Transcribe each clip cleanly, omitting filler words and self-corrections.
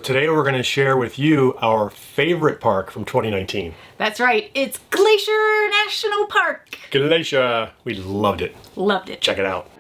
Today we're going to share with you our favorite park from 2019. That's right, it's Glacier National Park. Glacier! We loved it. Loved it. Check it out.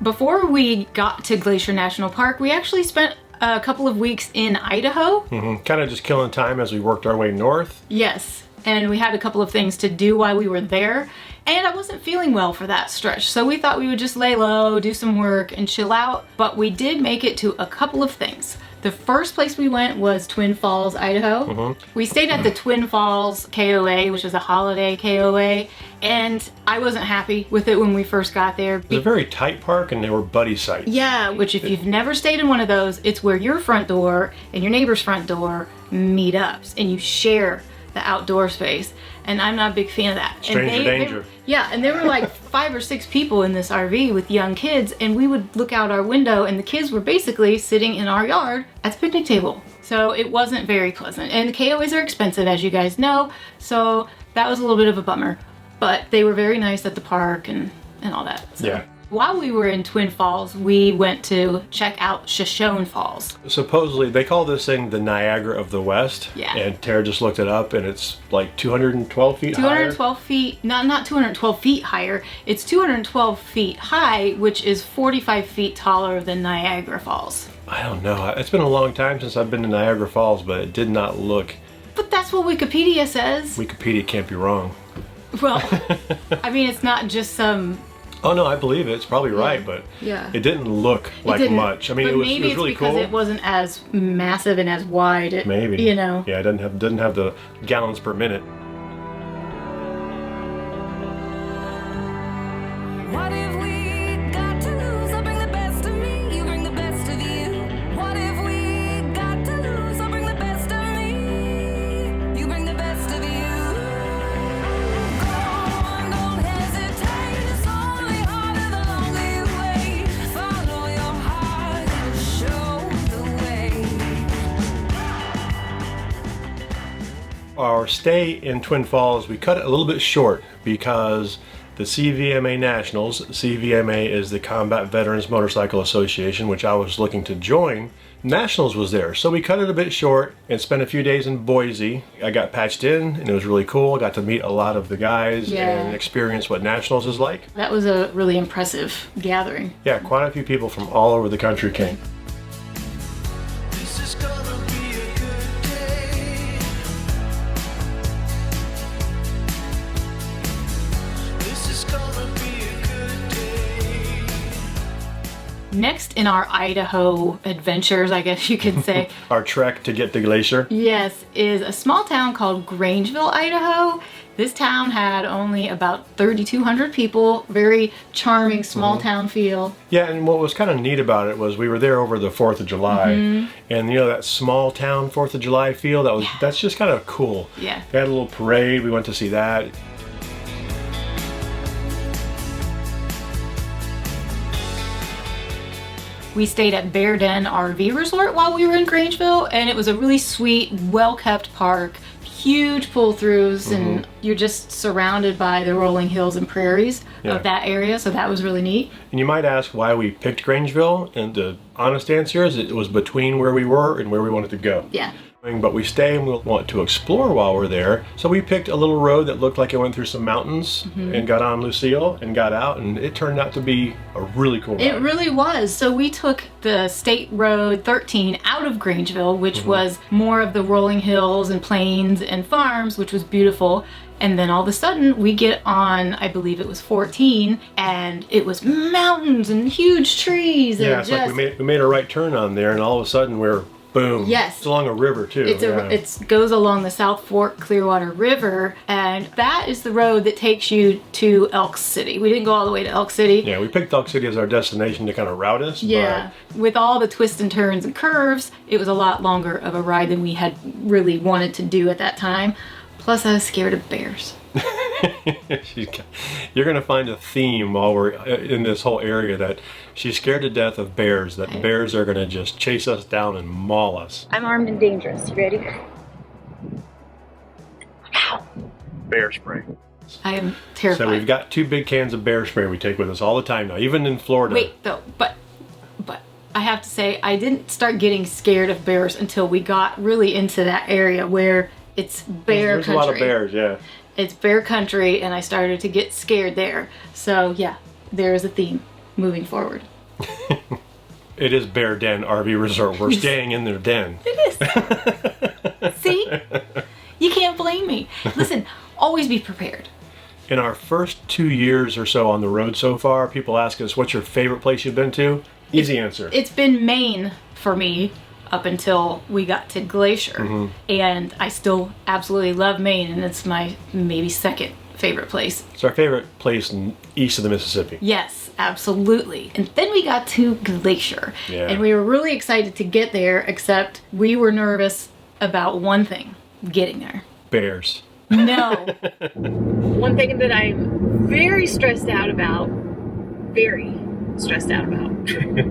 Before we got to Glacier National Park, we actually spent a couple of weeks in Idaho. Kind of just killing time as we worked our way north. Yes, and we had a couple of things to do while we were there, and I wasn't feeling well for that stretch, so we thought we would just lay low, do some work, and chill out, but we did make it to a couple of things. The first place we went was Twin Falls, Idaho. We stayed at the Twin Falls KOA, which is a holiday KOA, and I wasn't happy with it when we first got there. It was a very tight park and they were buddy sites. Yeah, which if you've never stayed in one of those, it's where your front door and your neighbor's front door meet up, and you share the outdoor space, and I'm not a big fan of that. Stranger danger. And there were like 5 or 6 people in this RV with young kids, and we would look out our window and the kids were basically sitting in our yard at the picnic table. So it wasn't very pleasant, and KOAs are expensive, as you guys know, so that was a little bit of a bummer, but they were very nice at the park and all that. So. Yeah. While we were in Twin Falls, we went to check out Shoshone Falls. Supposedly, they call this thing the Niagra of the West. Yeah. And Tara just looked it up, and it's like 212 feet higher. 212 feet, not 212 feet higher, it's 212 feet high, which is 45 feet taller than Niagara Falls. I don't know. It's been a long time since I've been to Niagara Falls, but it did not look... But that's what Wikipedia says. Wikipedia can't be wrong. Well, I mean, it's not just some... Oh no, I believe it. It's probably right, but it didn't look like much. I mean, it was really cool. Maybe it's because it wasn't as massive and as wide. Maybe. You know. Yeah, it doesn't have the gallons per minute. What if we got to lose? I'll bring the best of me, you bring the best of you. What if we got to lose? I'll bring the best of me, you bring the best of you. Go on, don't hesitate, it's only harder the longer you wait. Follow your heart and show the way. Our stay in Twin Falls, we cut it a little bit short because the CVMA Nationals, CVMA is the Combat Veterans Motorcycle Association, which I was looking to join. Nationals was there, so we cut it a bit short and spent a few days in Boise. I got patched in and it was really cool. I got to meet a lot of the guys and experience what Nationals is like. That was a really impressive gathering. Yeah, quite a few people from all over the country came. This is gonna be a good day. This is gonna be a good day. Next in our Idaho adventures, I guess you could say, Our trek to get to Glacier. yes, is a small town called Grangeville, Idaho. This town had only about 3,200 people, very charming small town feel. Yeah, and what was kind of neat about it was we were there over the 4th of July, and you know that small town 4th of July feel, that's just kind of cool. Yeah. They had a little parade, we went to see that. We stayed at Bear Den RV Resort while we were in Grangeville, and it was a really sweet, well-kept park. Huge pull-throughs, and you're just surrounded by the rolling hills and prairies of that area, so that was really neat. And you might ask why we picked Grangeville, and the honest answer is it was between where we were and where we wanted to go. Yeah. But we stay and we'll want to explore while we're there. So we picked a little road that looked like it went through some mountains and got on Lucille and got out, and it turned out to be a really cool ride. It really was. So we took the State Road 13 out of Grangeville, which was more of the rolling hills and plains and farms, which was beautiful. And then all of a sudden we get on, I believe it was 14, and it was mountains and huge trees. Yeah, and it's like we made a right turn on there, and all of a sudden we're boom. Yes. It's along a river too. It goes along the South Fork Clearwater River, and that is the road that takes you to Elk City. We didn't go all the way to Elk City. Yeah, we picked Elk City as our destination to kind of route us. Yeah, with all the twists and turns and curves, it was a lot longer of a ride than we had really wanted to do at that time. Plus, I was scared of bears. You're going to find a theme while we're in this whole area that she's scared to death of bears, that bears are going to just chase us down and maul us. I'm armed and dangerous. You ready? Bear spray. I am terrified. So we've got 2 big cans of bear spray we take with us all the time now, even in Florida. Wait, though, but I have to say, I didn't start getting scared of bears until we got really into that area where it's bear There's country. a lot of bears, yeah. It's bear country, and I started to get scared there. So yeah, there is a theme moving forward. It is Bear Den RV Resort. We're staying in their den. It is. See? You can't blame me. Listen, always be prepared. In our first 2 years or so on the road so far, people ask us, what's your favorite place you've been to? Easy answer. It's been Maine for me up until we got to Glacier. And I still absolutely love Maine, and it's my maybe second favorite place. It's our favorite place east of the Mississippi. Yes, absolutely. And then we got to Glacier. Yeah. And we were really excited to get there, except we were nervous about one thing, getting there. Bears. No. One thing that I'm very stressed out about,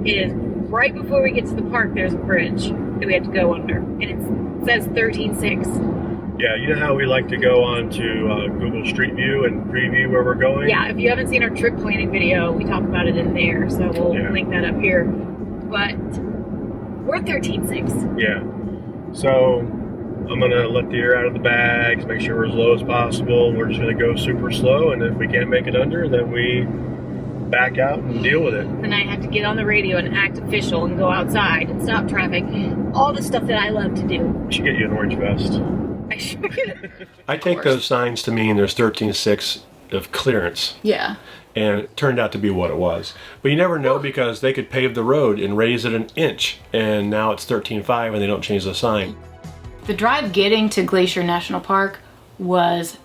is right before we get to the park, there's a bridge that we have to go under. And it says 13.6. Yeah, you know how we like to go on to Google Street View and preview where we're going? Yeah, if you haven't seen our trip planning video, we talk about it in there. So we'll link that up here. But we're 13.6. Yeah. So I'm going to let the air out of the bags, make sure we're as low as possible. We're just going to go super slow, and if we can't make it under, then we back out and deal with it. And I have to get on the radio and act official and go outside and stop traffic. All the stuff that I love to do. We should get you an orange vest. I should. I take those signs to mean there's 13.6 of clearance. Yeah. And it turned out to be what it was. But you never know, because they could pave the road and raise it an inch, and now it's 13.5 and they don't change the sign. The drive getting to Glacier National Park was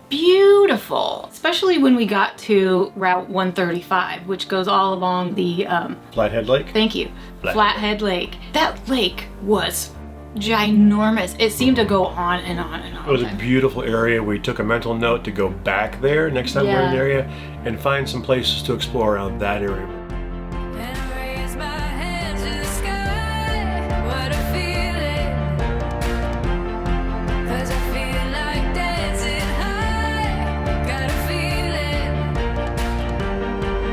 beautiful, especially when we got to Route 135, which goes all along the Flathead Lake? Thank you. Flathead Lake. That lake was ginormous. It seemed to go on and on and on. It was a beautiful area. We took a mental note to go back there next time we're in the area and find some places to explore around that area. And I raise my hands to the sky. What a feeling. 'Cause I feel like dancing high. Got a feeling.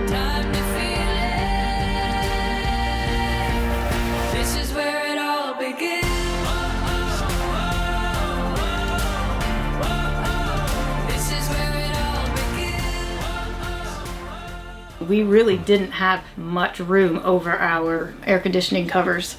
Time to feel it. This is where it all begins. This is where it all begins. We really didn't have much room over our air conditioning covers.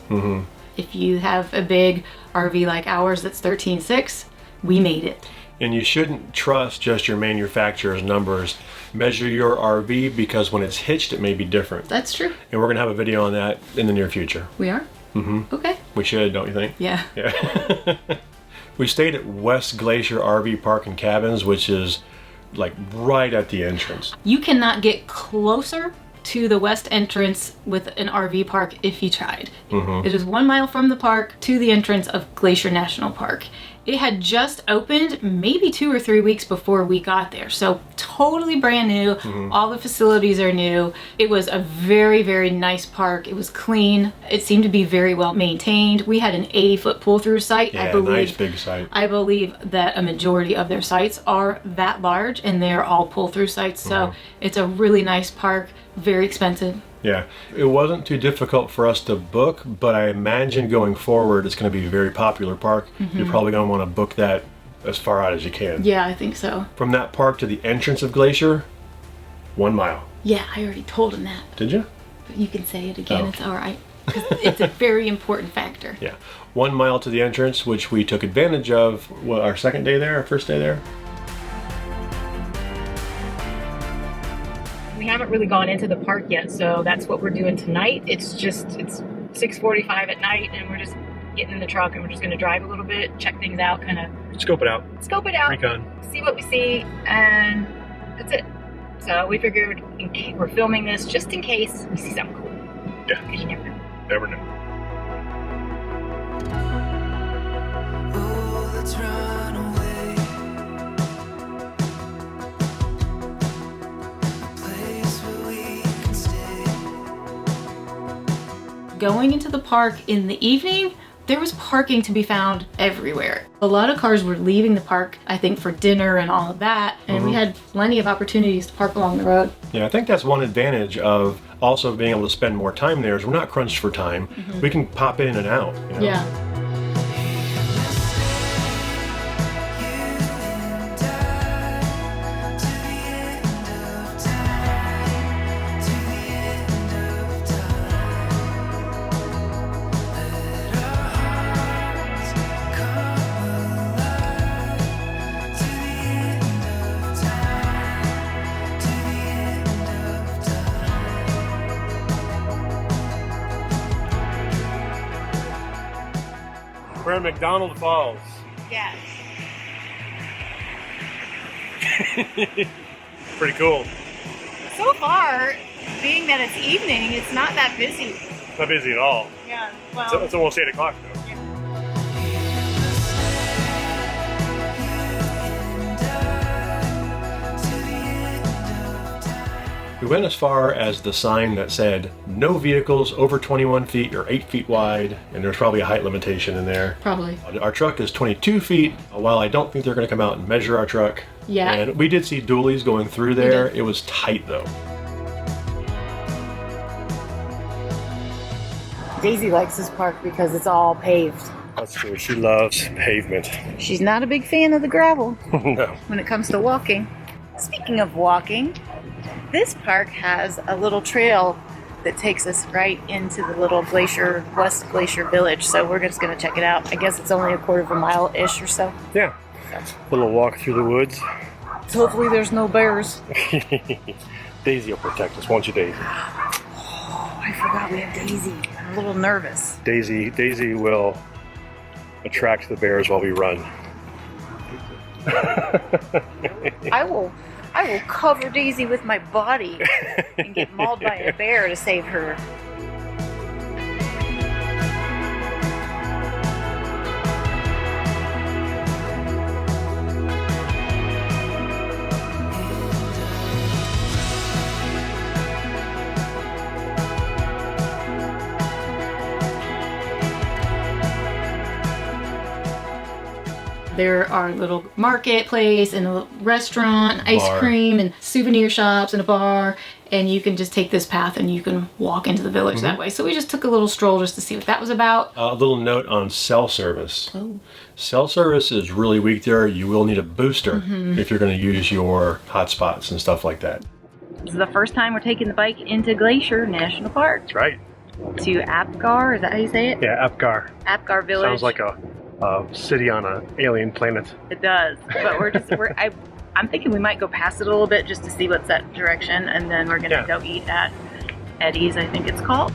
If you have a big RV like ours that's 13.6, we made it. And you shouldn't trust just your manufacturer's numbers. Measure your RV, because when it's hitched, it may be different. That's true. And we're going to have a video on that in the near future. We are? Okay. We should, don't you think? Yeah. Yeah. We stayed at West Glacier RV Park and Cabins, which is like right at the entrance. You cannot get closer to the west entrance with an RV park if you tried. It is 1 mile from the park to the entrance of Glacier National Park. It had just opened maybe 2 or 3 weeks before we got there. So totally brand new. All the facilities are new. It was a very, very nice park. It was clean. It seemed to be very well maintained. We had an 80-foot pull-through site. Yeah, I believe, nice big site. I believe that a majority of their sites are that large, and they're all pull-through sites. So it's a really nice park. Very expensive. Yeah, it wasn't too difficult for us to book, but I imagine going forward it's going to be a very popular park. You're probably going to want to book that as far out as you can. Yeah, I think so. From that park to the entrance of Glacier, 1 mile. Yeah, I already told him that. Did you? But you can say it again. Oh. It's all right. 'Cause it's a very important factor. Yeah, 1 mile to the entrance, which we took advantage of. What, our second day there, our first day there? We haven't really gone into the park yet, so that's what we're doing tonight. It's 6:45 at night, and we're just getting in the truck and we're just gonna drive a little bit, check things out, kind of Scope it out. Recon. see what we see, and that's it. So we figured we're filming this just in case we see something cool. Yeah. Because you never know. Never know. Oh, let's run away. A place where we can stay. Going into the park in the evening, there was parking to be found everywhere. A lot of cars were leaving the park, I think, for dinner and all of that, and we had plenty of opportunities to park along the road. Yeah, I think that's one advantage of also being able to spend more time there is we're not crunched for time. We can pop in and out. You know? Yeah. We're in McDonald Falls. Yes. Pretty cool. So far, being that it's evening, it's not that busy. Not busy at all. Yeah, well, It's almost 8 o'clock though. We went as far as the sign that said no vehicles over 21 feet or 8 feet wide, and there's probably a height limitation in there. probably. Our truck is 22 feet. While I don't think they're going to come out and measure our truck. Yeah. And we did see dualies going through there. did. It was tight though. Daisy likes this park because it's all paved. That's true. She loves pavement. She's not a big fan of the gravel No. when it comes to walking. Speaking of walking, this park has a little trail that takes us right into the little Glacier, West Glacier Village, so we're just gonna check it out. I guess it's only a quarter of a mile-ish or so. Yeah. Little walk through the woods. So hopefully there's no bears. Daisy will protect us, won't you, Daisy? Oh, I forgot we have Daisy. I'm a little nervous. Daisy will attract the bears while we run. I will cover Daisy with my body and get mauled by a bear to save her. There are a little marketplace and a little restaurant, ice Bar. cream and souvenir shops and a bar. And you can just take this path and you can walk into the village that way. So we just took a little stroll just to see what that was about. A little note on cell service. Oh. Cell service is really weak there. You will need a booster if you're going to use your hotspots and stuff like that. This is the first time we're taking the bike into Glacier National Park. That's right. To Apgar, is that how you say it? Yeah, Apgar. Apgar Village. Sounds like a city on an alien planet. It does, but I'm thinking we might go past it a little bit just to see what's that direction, and then we're gonna go eat at Eddie's, I think it's called.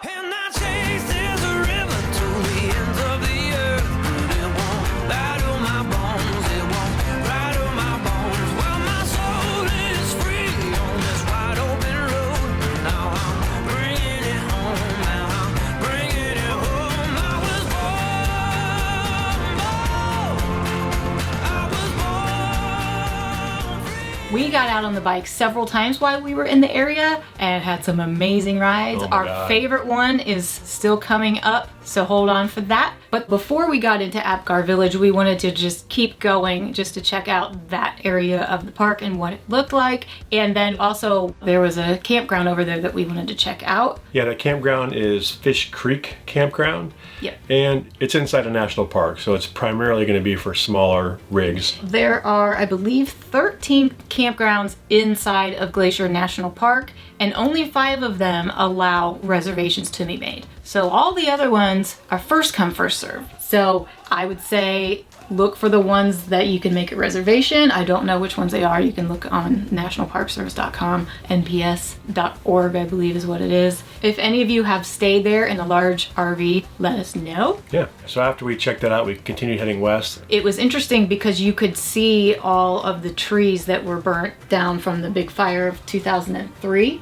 And I chase there's a river to the ends of the earth, but it won't battle my bones, it won't rattle my bones. Well, my soul is free on this wide open road. Now I'm bringing it home, now I'm bringing it home. I was born free. We got out on the bike several times while we were in the area and had some amazing rides. Oh my Our God. favorite one is still coming up, so hold on for that. But before we got into Apgar Village, we wanted to just keep going just to check out that area of the park and what it looked like. And then also there was a campground over there that we wanted to check out. Yeah, that campground is Fish Creek Campground. Yep. And it's inside a national park, so it's primarily going to be for smaller rigs. There are, I believe, 13 campgrounds inside of Glacier National Park, and only 5 of them allow reservations to be made. So all the other ones are first come, first serve. So I would say look for the ones that you can make a reservation. I don't know which ones they are. You can look on nationalparkservice.com, nps.org, I believe is what it is. If any of you have stayed there in a large RV, let us know. Yeah. So after we checked that out, we continued heading west. It was interesting because you could see all of the trees that were burnt down from the big fire of 2003.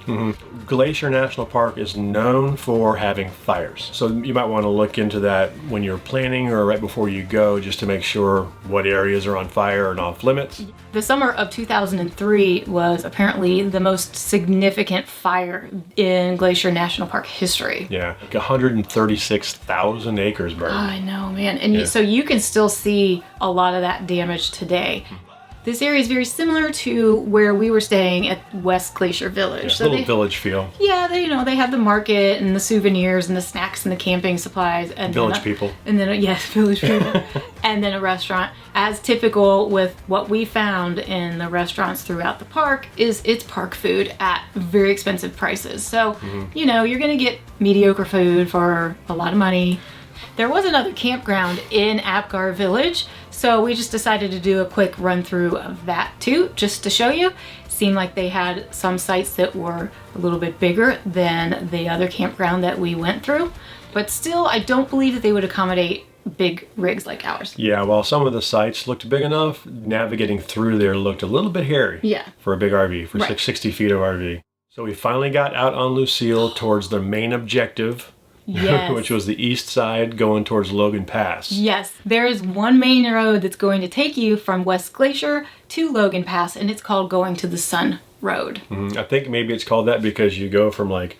Glacier National Park is known for having fires. So you might want to look into that when you're planning or right before you go, just to make sure what areas are on fire and off limits. The summer of 2003 was apparently the most significant fire in Glacier National Park history. Yeah, like 136,000 acres burned. I know, man. And so you can still see a lot of that damage today. This area is very similar to where we were staying at West Glacier Village. Yeah, So little they, village feel. yeah, they have the market and the souvenirs and the snacks and the camping supplies and Village people. And then yes, village people, and then a restaurant. As typical with what we found in the restaurants throughout the park is it's park food at very expensive prices. So you're gonna get mediocre food for a lot of money. There was another campground in Apgar Village, so we just decided to do a quick run through of that too, just to show you. Seemed like they had some sites that were a little bit bigger than the other campground that we went through, but still I don't believe that they would accommodate big rigs like ours. Yeah, while some of the sites looked big enough, navigating through there looked a little bit hairy. Yeah. For a big RV, for Right. 60 feet of RV. So we finally got out on Lucille towards the main objective. Yes. Which was the east side going towards Logan Pass. Yes, there is one main road that's going to take you from West Glacier to Logan Pass, and it's called Going to the Sun Road. I think maybe it's called that because you go from like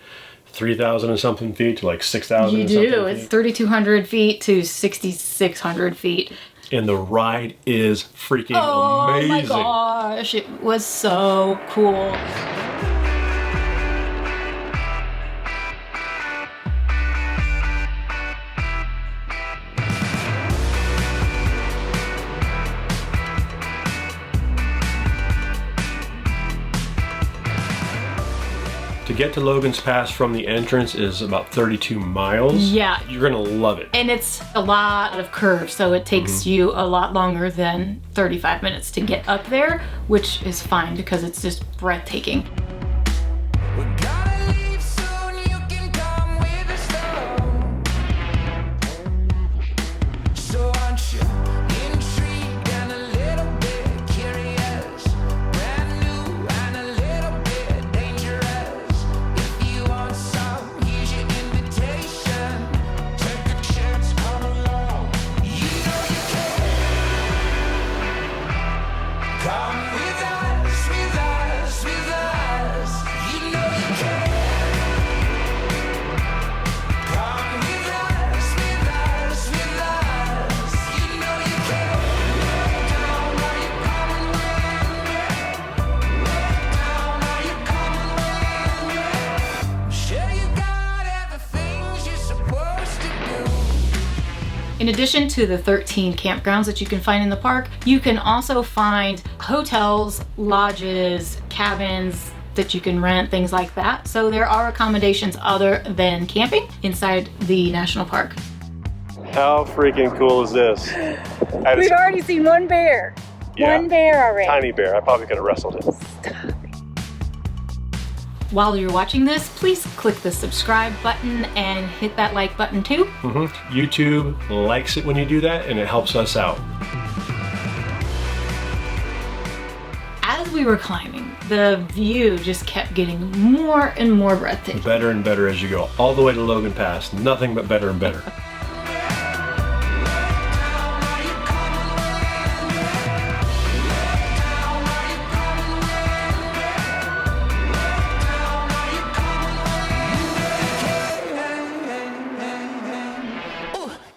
3,000 and something feet to like 6,000 You and something do. It's feet. 3,200 feet to 6,600 feet. And the ride is freaking amazing. Oh my gosh, it was so cool. To get to Logan's Pass from the entrance is about 32 miles. Yeah. You're gonna love it. And it's a lot of curves, so it takes you a lot longer than 35 minutes to get up there, which is fine because it's just breathtaking. We gotta leave soon, you can come with us though. So aren't you intrigued and a little bit curious? Brand new and a little bit dangerous. If you want some, here's your invitation. Take a chance, come along. You know you can. Come with us, with us, with us. You know you can. Come with us, with us, with us. You know you can. Look down, are you coming with me? Look down, are you coming with me? Sure you got everything you're supposed to do. In addition to the 13 campgrounds that you can find in the park, you can also find hotels, lodges, cabins that you can rent, things like that. So there are accommodations other than camping inside the national park. How freaking cool is this? We've already seen one bear. Yeah. One bear already. Tiny bear. I probably could have wrestled it. While you're watching this, please click the subscribe button and hit that like button too. YouTube likes it when you do that, and it helps us out. As we were climbing, the view just kept getting more and more breathtaking. Better and better as you go. All the way to Logan Pass. Nothing but better and better.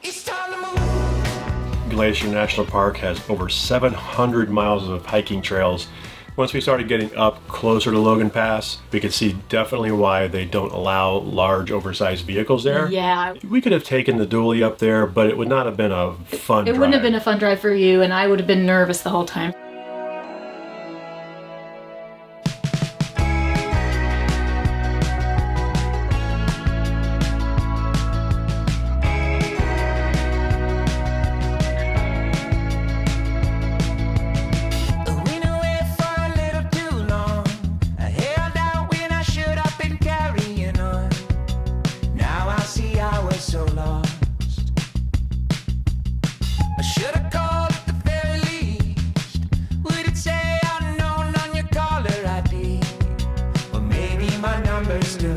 It's time to move. Glacier National Park has over 700 miles of hiking trails. Once we started getting up closer to Logan Pass, we could see definitely why they don't allow large oversized vehicles there. Yeah, We could have taken the dually up there, but it would not have been a fun it wouldn't have drive. been a fun drive for you, and I would have been nervous the whole time.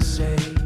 was saved.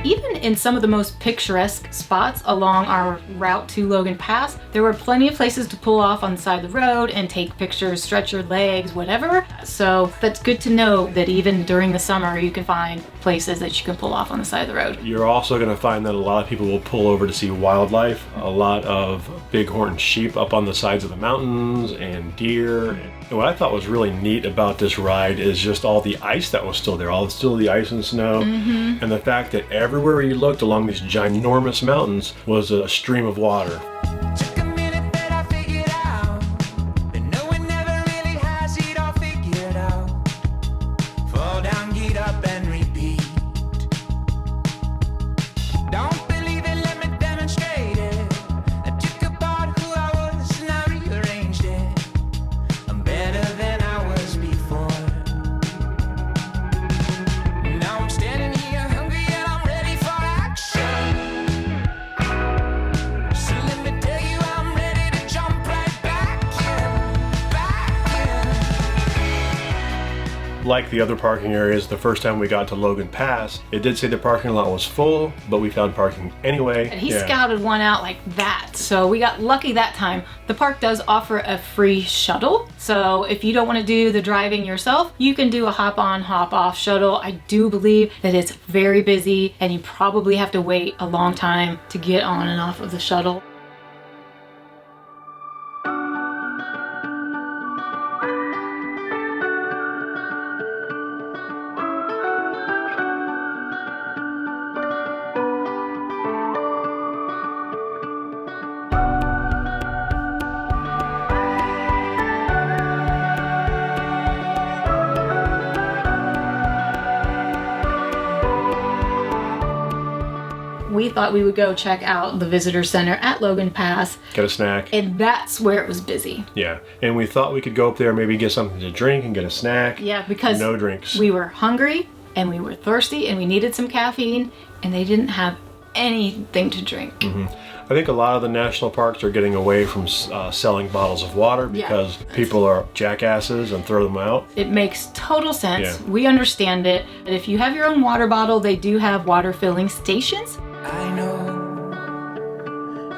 Even in some of the most picturesque spots along our route to Logan Pass, there were plenty of places to pull off on the side of the road and take pictures, stretch your legs, whatever. So that's good to know that even during the summer you can find places that you can pull off on the side of the road. You're also going to find that a lot of people will pull over to see wildlife. A lot of bighorn sheep up on the sides of the mountains and deer. And what I thought was really neat about this ride is just all the ice that was still there, still the ice and snow, and the fact that everywhere you looked along these ginormous mountains was a stream of water. Took a minute, but I figured out that no one ever really has it all figured out. Fall down, get up, and repeat. Don't believe it, let me demonstrate it. I took apart who I was and I rearranged it. I'm better than I was before. Now I'm standing here hungry and I'm ready for action. So let me tell you, I'm ready to jump right back in. Like the other parking areas, the first time we got to Logan Pass, it did say the parking lot was full, but we found parking anyway. And he scouted one out like that, so we got lucky that time. The park does offer a free shuttle, so if you don't want to do the driving yourself, you can do a hop-on, hop-off shuttle. I do believe that it's very busy and you probably have to wait a long time to get on and off of the shuttle. We thought we would go check out the visitor center at Logan Pass, Get a snack. and that's where it was busy. Yeah, and we thought we could go up there, maybe get something to drink and get a snack. Yeah, because no drinks. we were hungry and we were thirsty and we needed some caffeine, and they didn't have anything to drink. I think a lot of the national parks are getting away from selling bottles of water because people are jackasses and throw them out. It makes total sense. Yeah. We understand it. And if you have your own water bottle, they do have water filling stations. I know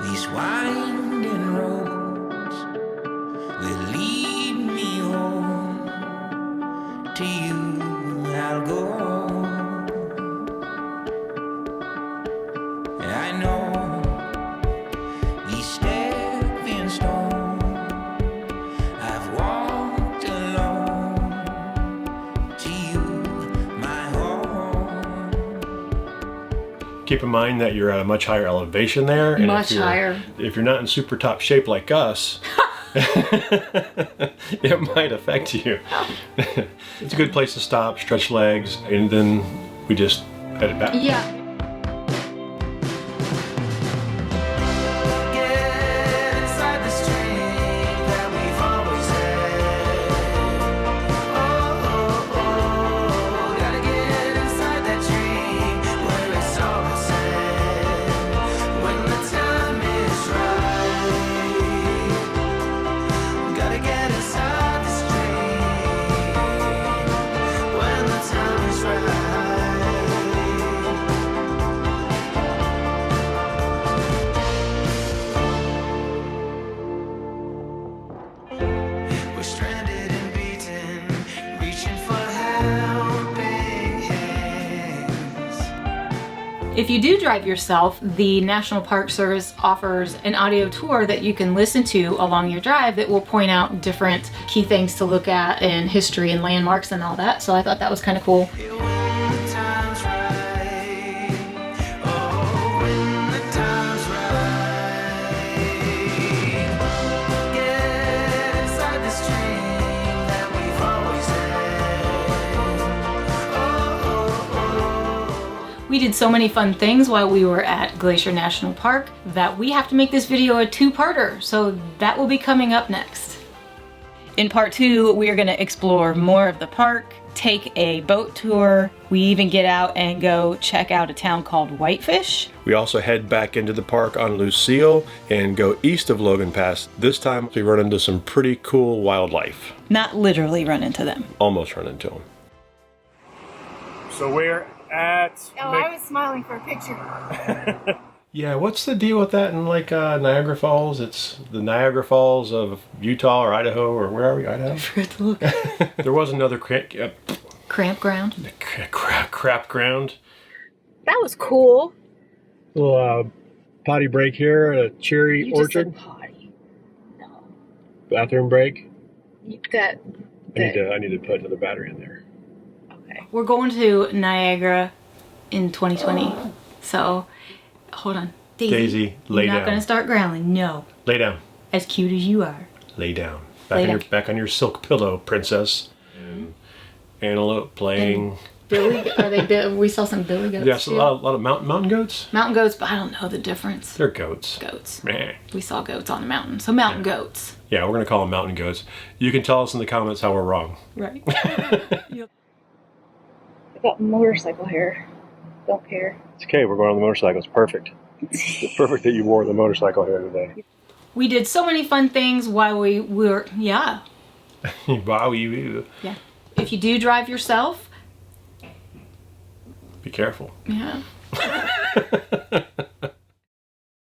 these winding roads will lead me home. To you I'll go. I know these stepping stones I've walked alone. To you my home. Keep in mind that you're at a much higher elevation there. And Much higher. If you're not in super top shape like us, it might affect you. It's a good place to stop, stretch legs, and then we just headed back. Yeah. Get inside the stream that we've always had. Oh, gotta get inside that dream where it's always said. When the time is right, gotta get inside the stream when the time is right. We're stranded and beaten, reaching for helping hands. If you do drive yourself, the National Park Service offers an audio tour that you can listen to along your drive that will point out different key things to look at in history and landmarks and all that. So I thought that was kind of cool. When the time's right, oh, when the time's right, get inside this dream that we've always had. We did so many fun things while we were at Glacier National Park that we have to make this video a two-parter, so that will be coming up next. In part 2, we are going to explore more of the park, take a boat tour. We even get out and go check out a town called Whitefish. We also head back into the park on Lucille and go east of Logan Pass. This time we run into some pretty cool wildlife. Not literally run into them. Almost run into them. So we're at... Oh, I was smiling for a picture. Yeah, what's the deal with that in like Niagara Falls? It's the Niagara Falls of Utah or Idaho, or where are we? Idaho? Forgot to look. There was another Campground. crap ground. That was cool. Little potty break here at a cherry You orchard. just said potty. No. Bathroom break. That. I need to put another battery in there. Okay. We're going to Niagra in 2020. So, hold on. Daisy, lay you're down. not going to start growling. No. Lay down. As cute as you are. Lay down. Lay down. Back on your silk pillow, princess. And Antelope playing. Billy, we saw some billy goats. Yes, too. a lot of mountain goats. Mountain goats, but I don't know the difference. They're goats. Goats. Meh. We saw goats on the mountain. So mountain goats. Yeah, we're gonna call them mountain goats. You can tell us in the comments how we're wrong. Right. I got motorcycle hair. Don't care. It's okay. We're going on the motorcycle. It's perfect. It's perfect that you wore the motorcycle hair today. We did so many fun things while we were, Wow, you. Yeah. If you do drive yourself, Be careful. yeah.